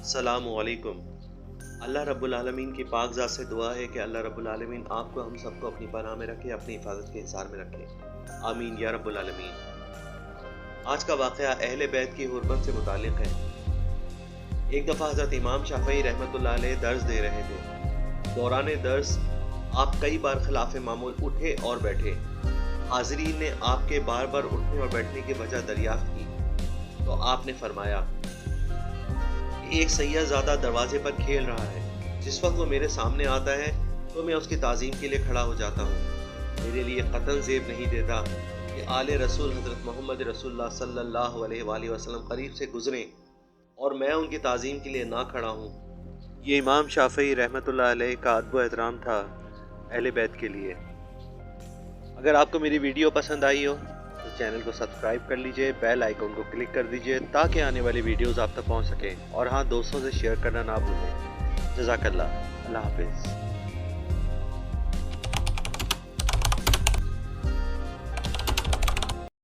अस्सलामुअलैकुम। अल्लाह रब्बुल आलमीन की पाक ज़ात से दुआ है कि अल्लाह रब्बुल आलमीन आपको हम सबको अपनी पनाह में रखे, अपनी हिफाजत के हिसार में रखे। आमीन या रब्बुल आलमीन। आज का वाक़या अहले बैत की हुर्मत से मुताल्लिक़ है। एक दफ़ा हज़रत इमाम शाफ़ई रहमतुल्लाह अलैह दर्स दे रहे थे। दौरान दर्स आप कई बार खिलाफ़ मामूल उठे और बैठे। हाज़रीन ने आपके बार बार उठने और बैठने की वजह दरियाफ़्त की तो आपने फरमाया, एक सैयदज़ादा दरवाजे पर खेल रहा है। जिस वक्त वो मेरे सामने आता है तो मैं उसकी ताज़ीम के लिए खड़ा हो जाता हूँ। मेरे लिए क़तन ज़ेब नहीं देता कि आले रसूल हज़रत मोहम्मद रसूलुल्लाह सल्लल्लाहु अलैहि वसल्लम करीब से गुज़रें और मैं उनकी ताज़ीम के लिए ना खड़ा हूँ। ये इमाम शाफ़ई रहमतुल्लाह अलैह का अदब व एहतराम था अहले बैत के लिए। अगर आपको मेरी वीडियो पसंद आई हो तो चैनल को सब्सक्राइब कर लीजिए, बेल आइकन को क्लिक कर दीजिए ताकि आने वाली वीडियोस आप तक पहुंच सकें। और हाँ, दोस्तों से शेयर करना ना भूलें। जज़ाकल्लाह। अल्लाह हाफ़िज़।